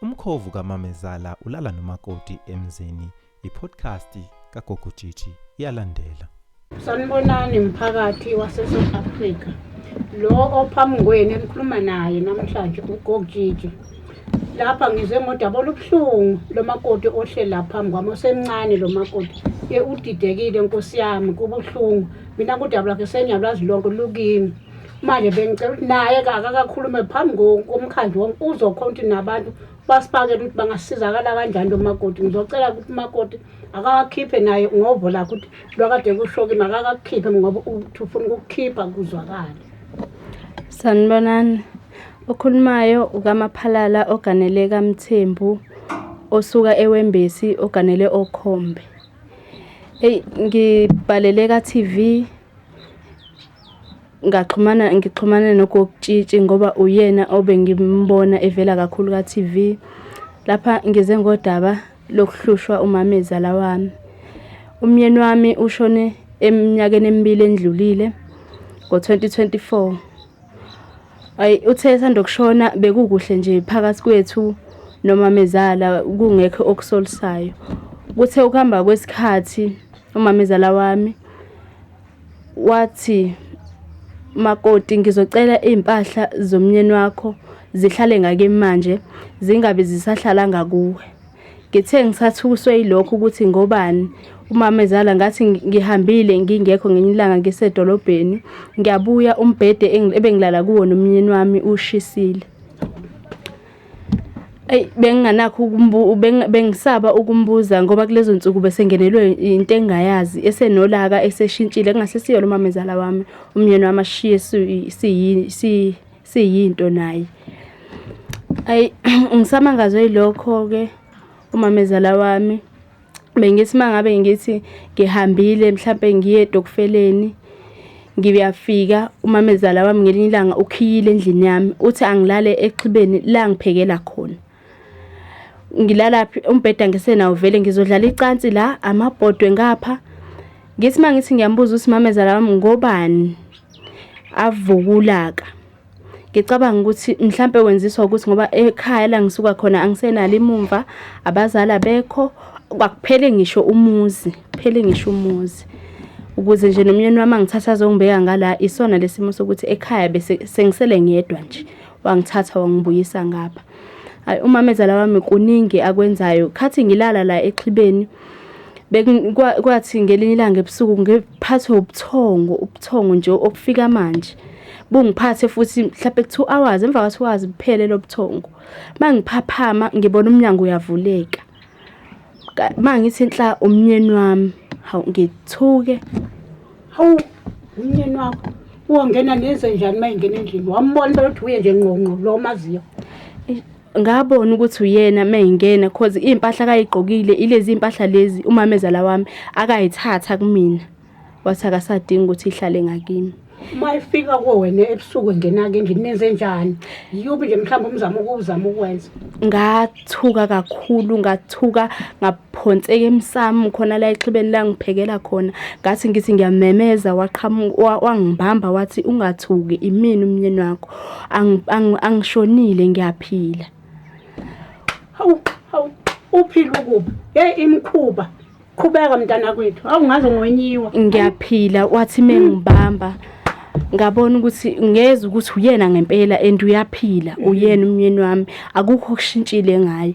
Umkhovu kaMamezala ulala nomakoti emzini, i-podcast kaGogo Gigi iyalandela. Sanibonani mphakathi wase-South Africa. Lo ophambi kwenu engikhuluma naye namhlanje uGogo Gigi. Lapha ngize ngodaba olubuhlungu lomakoti ohle lapha phambi kwami osemncane lo makoti. Udidekile Nkosi yami kubuhlungu. Mina kudaba lakhe senyalwazi lonke lukimi. Manje bengicela ukuthi naye akakhulume phambi komkhandlu wonke uzokhona ukuthi nabantu basipakele ukuthi bangasizakala kanjani lo makoti. Ngizocela ukuthi umakoti akakhiphe naye ngovo lakho ukuthi lokade kushoki makakakhiphe ngoba ufuna ukukhipha kuzwakala. Sanibonani. Okhulumayo ukaMaphalala oganele kaMthembu osuka eWembesi oganele oKhombe. Ngibhalele ka-TV ngixhumana noGogo Gigi ngoba uyena obengimbona evela kakhulu ka-TV. Lapha ngize ngodaba lokuhlushwa uMamezala wami. Umyeni wami ushone eminyakeni emibili endlulile ngo-2024. Uthe esandokushona bekukuhle nje phakathi kwethu noMamezala kungekho okusolisayo. Kuthe ukuhamba kwesikhathi uMamezala wami wathi, makoti ngizocela impahla zomnyeni wakho zihlale ngake manje zingabe zisahlala kuwe. Ngithe ngisathuswe yilokho ukuthi ngobani uMamezala ngathi ngihambile ngingekho ngenye ilanga ngisedolobheni ngiyabuya umbhede ebengilala kuwo nomnyeni wami ushisile. Benginganakho bengisaba ukumbuza ngoba kulezo nsuku besengenelwe into engayazi esenolaka eseshintshile kungasesiyo lo Mamezala wami umnyeni wami ashiye siyinto naye. Ngisamangazwe yilokho ke uMamezala wami bengithi mangabe ngithi ngihambile mhlambe ngiye eDokfeleni ngiyafika uMamezala wami ngelinye ilanga ukhiyile endlini yami uthi angilale exhibeni la ngiphekela khona. Ngilala umbheda ngesenawo vele ngizodlala icansi la amabhodwe ngapha. Ngithi mangithi ngiyambuza ukuthi Mamezala wami ngobani avukulaka. Ngicabanga ukuthi mhlambe wenziswa ukuthi ngoba ekhaya la ngisuka khona angisenalo imumva abazala bekho kwakuphele ngisho umuzi ukuze nje nomyeni wami angithatha azongibeka ngala isona lesimo sokuthi ekhaya bese sengisele ngedwa nje wangithatha wangibuyisa ngapha. uMamezala wami kuningi akwenzayo khathi ngilala la exhibeni kwathi ngelinye ilanga ebusuku ngiphathwe ubuthongo nje obufika manje bungiphathe futhi mhlawumbe 2 hours emva kwa 2 hours buphele lobuthongo. Mangiphaphama ngibona umnyango uyavuleka. Mangithi inhla umnyeni wami ngithuke. Umnyeni wakho uwangena nenze njani mayingena endlini wambona ukuthi uye nje ngqongqo lo maziyo. Ngabona ukuthi uyena mayingena cause impahla akayigqokile ilezi impahla lezi uMamezala wami akayithatha kumina wathi akasadinga ukuthi ihlale ngakimi. Mayifika kuwena ebusuku ngena ke endlini nenze njani yiyuphi nje mhlawumbe umzamo ukwenza. Ngathuka kakhulu ngaphonseka emsamo khona la exhibeni la ngiphekela khona ngathi ngithi ngiyamemeza wangibamba wathi ungathuki imini umnyeni wakho angishonile ngiyaphila. Hawu uphila ukuba imkhuba qhubeka mntana kwethu awungaze ngwenyiwa. Ngiyaphila wathi mengibamba ngabona ukuthi ngeze ukuthi uyena ngempela and uyaphila uyena umnyeni wami akukho okushintshile ngaye.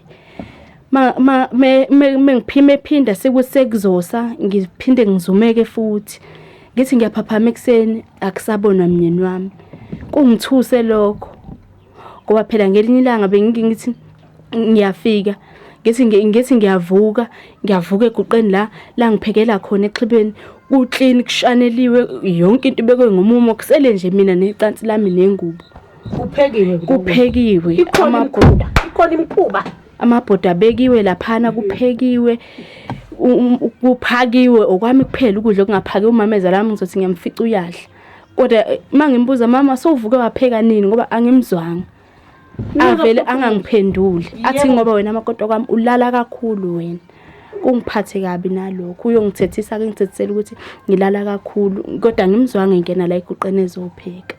Mengiphime ephinda sekuzosa ngiphinde ngizumeke futhi ngithi ngiyaphaphama ekseni akusabonwa umnyeni wami kungithuse lokho ngoba phela ngelinye ilanga bengithi ngiyafika ngithi ngiyavuka eguqeni la ngiphekela khona exhibeni uclean kushaneliwe yonke into ibekwe ngomumo kusele nje mina necansi lami nengubo kuphekiwe ikhona imkhuba amabhoda abekiwe laphana kuphekiwe kuphakiwe okwami kuphela ukudla kungaphaki uMamezala wami ngizothi ngiyamfica uyadla kodwa mangimbuza mama sowuvuke wapheka nini ngoba angimzwanga avele angangiphenduli athi ngoba wena amakoti kwami ulala kakhulu wena kungiphathe kabi nalokho uyongithethisa ke ngithethela ukuthi ngilala kakhulu kodwa ngimzwanga ngena la iguqene ezopheka.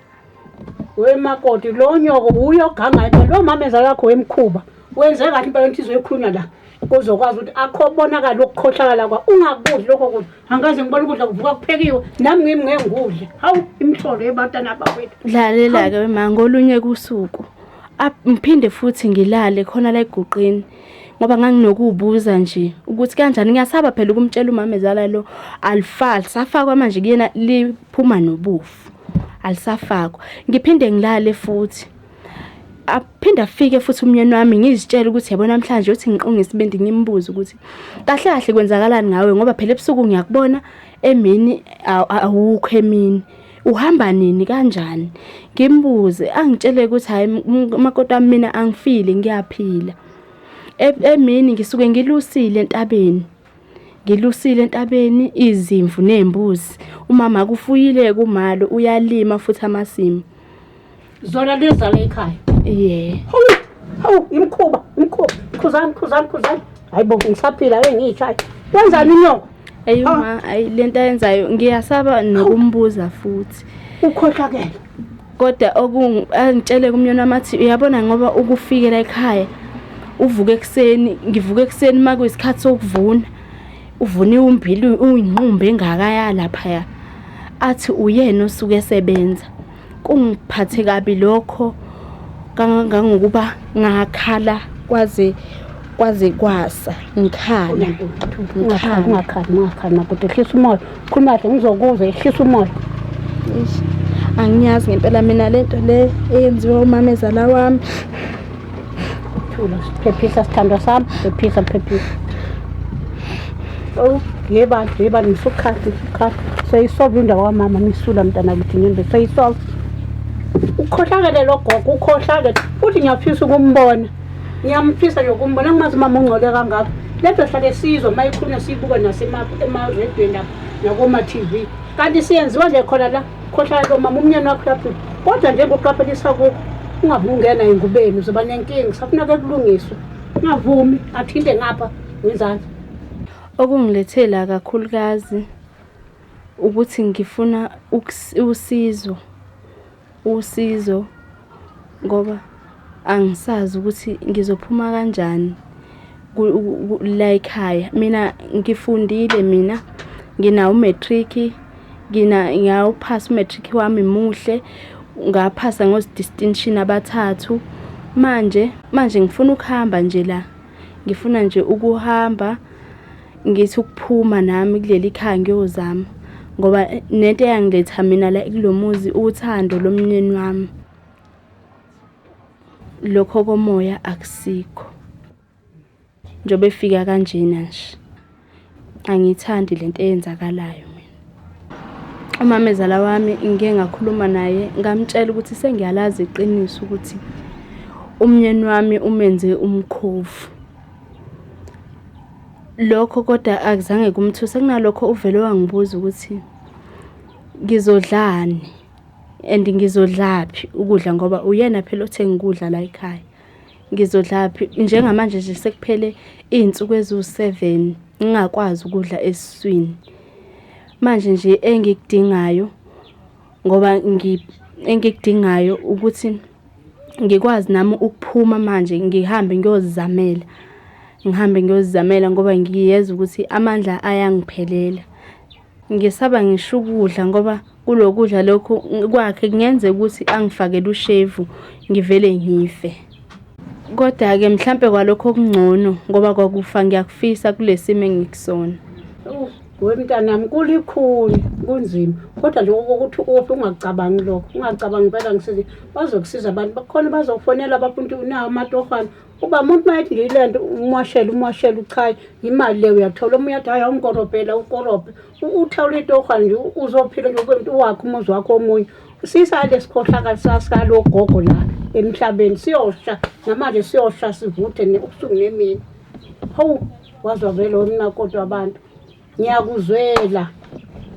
We makoti lo nyoko uyoganga lo Mamezala wakho wemkhuba wenze kahle impela inhliziyo ekhulunywa la kuzokwazi ukuthi akhobonakala ukukhohlakala kwa ungakudli lokho kudla angaze ngibone ukudla kuvuka kuphekiwe nami ngimngengudle hawu imhlolo yebantwana bawethu Lalela ke mama ngolunye kusuku ngiphinde futhi ngilale khona la eguqini ngoba nganginokubuza nje ukuthi kanjani ngiyasaba phela ukumtshela umamezala lo alifali safakwa manje kuyena liphuma nobufu alisafakwa ngiphinde ngilale futhi aphinda afike futhi umnyeni wami ngizitshela ukuthi yabona namhlanje uthi ngiqonge isibindi ngimbuza ukuthi kahle kahle kwenzakalani ngawe ngoba phela ebusuku ngiyakubona emini awukho emini uhamba nini kanjani ngimbuze angitshele ukuthi hayi umakoti wami mina angifile ngiyaphila emini ngisuke ngilusile entabeni izimvu nembuzi umama kufuyile kumalo uyalima futhi amasimu zona leza la ekhaya hawu imkhuba khuzani hayibo ngisaphila ngiyichayi wenzani inyoko ayuma lento ayenzayo ngiyasaba nokumbuza futhi ukhohlakele kodwa angitshele kumnyoni amathi uyabona ngoba ukufikela ekhaya uvuke ekseni ngivuke ekseni makuyisikhathi sokuvuna uvune umbili uyinqumbe engakaya lapha athi uyena osuke esebenza kungiphathe kabi lokho kangangokuba ngakhala kwaze kwasa ngikhala ungakhali makude ehlisa umoya khuluma kahle ngizokuza ehlisa umoya angiyazi ngempela mina lento le eyenziwa umamezala wami thula phephisa sithandwa sami phephisa yeba ngisukhala seyisolve indawo kamama misula mntana ukuthi ngembe seyisolve ukhohlakele lo gogo ukhohlakele uthi ngiyafisa ukumbona ngiyamfisa nje ukumbona ngimazi mama ungcole kangaka lento hlale sizwe mayikhulunywa siyibuka nasemarediweni nakoma TV kanti siyenziwa nje khona la khohlakele mama umnyeni wakho lapho kodwa nje ngoqaphelisa kuko ungavungena ingubeni uzoba nenkingi safuneka kulungiswe ungavumi athinte ngapha wenzani okungilethela kakhulukazi ukuthi ngifuna usizo ngoba angisazi ukuthi ngizophuma kanjani la ekhaya mina ngifundile nginawo matric ngiyawuphasa matric wami muhle ngaphasa ngosdistinction abathathu manje ngifuna ukuhamba nje la ngifuna nje ukuhamba ngithi ukuphuma nami kuleli ikhaya ngiyozama ngoba nento eyangiletha mina la kulomuzi uthando lomnyeni wami lokho komoya akusikho njobe efika kanjena nje angithandi lento eyenzakalayo mina umamezala wami ngeke ngakhuluma naye ngamtshela ukuthi sengiyalazi iqiniso ukuthi umnyeni wami umenze umkhofu lokho kodwa akuzange kumthusa kunalokho uvele wangibuza ukuthi ngizodlani ngizodlaphi ukudla ngoba uyena phela othenga ukudla la ekhaya ngizodlaphi njengamanje nje sekuphele izinsuku ezu7 ngingakwazi ukudla esiswini manje nje engikudingayo ngoba engikudingayo ukuthi ngikwazi nami ukuphuma manje ngihambe ngiyozizamela ngoba ngiyeza ukuthi amandla ayangiphelela ngisaba ngisho ukudla ngoba kulokudla lokho kwakhe kungenze ukuthi angifakele ushevu ngivele ngife kodwa ke mhlambe kwalokho okungcono ngoba kwakufa ngiyakufisa kulesimo engikusona wemntanami kulikhulu kunzima kodwa nje ukuthi ungacabangi lokho ungacabangi phela ngisize bazokusiza abantu bakhona bazokufonela abafuna nawo amatohwana uba umuntu mayithi ngilento umashela uchayi imali le uyathola omunye athi hayi awunkorobhela ukorobhe uthawula itohwana nje uzophila nje kwento wakhe umuzi wakho omunye sisale sikhohlakala sasalo gogo la emhlabeni siyosha namanje siyosha sivuthe ubusuku nemini hawu wazwa vele umnakoto wabantu ngiyakuzwela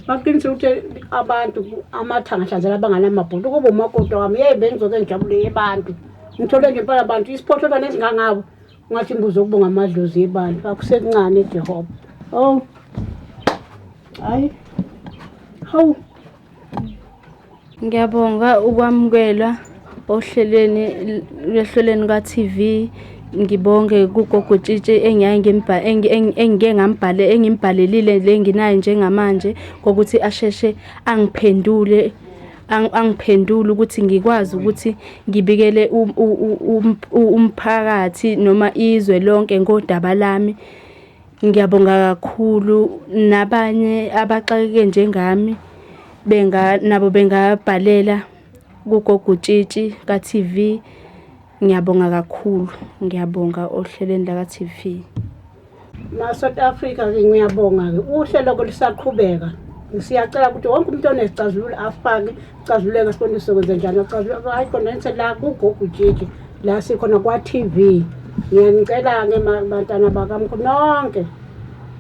baqinisile ukuthi abantu amathanga hlanzela abanganamabhudu kuba umakoti wami bengizoke ngijabule yebantu ngithole nje impela abantu isiphotho nezingangabo ungathi imbuzo ukubonga amadlozi yebantu akusekuncane eJehova hayi ngiyabonga ukwamukelwa ohlelweni ka TV ngibonge kugogo Tshitshi engimbhalelile le nginayo njengamanje ngokuthi asheshe angiphendule ukuthi ngikwazi ukuthi ngibikele umphakathi noma izwe lonke ngodaba lami. Ngiyabonga kakhulu, nabanye abaxakeke njengami nabo bengabhalela kugogo Tshitshi ka-TV. Ngiyabonga kakhulu, ngiyabonga ohlelweni laka-TV. Ma-South Africa-ke ngiyabonga-ke uhlelo lisaqhubeka. Siyacela ukuthi wonke umuntu onesicazululo afake icazululeko sibone sokwenza njani acazulule hayi khona nithi la kugogo Tshitshi la sikhona kwa-TV. Ngiyanicela-ke bantwana bakamkhulu nonke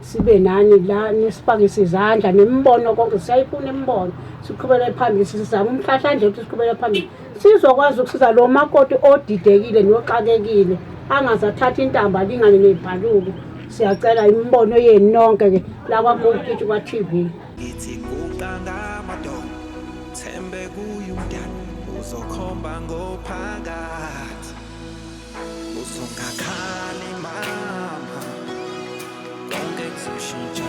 sibe nani la nisifake izandla nemibono konke siyayifuna imibono siqhubele phambili sizama umhlahla nje ukuthi siqhubele phambili sizokwazi ukusiza lo makoti odidekile noxakekile angazathatha intamba alingane nezibhaluko. Siyacela imibono yenu nonke-ke la kwagogo Tshitshi kwa-TV. Ithi kuqanga amadoda thembe kuye umdala uzokhomba ngophakathi uzongakhali mama konke kuzoshintsha.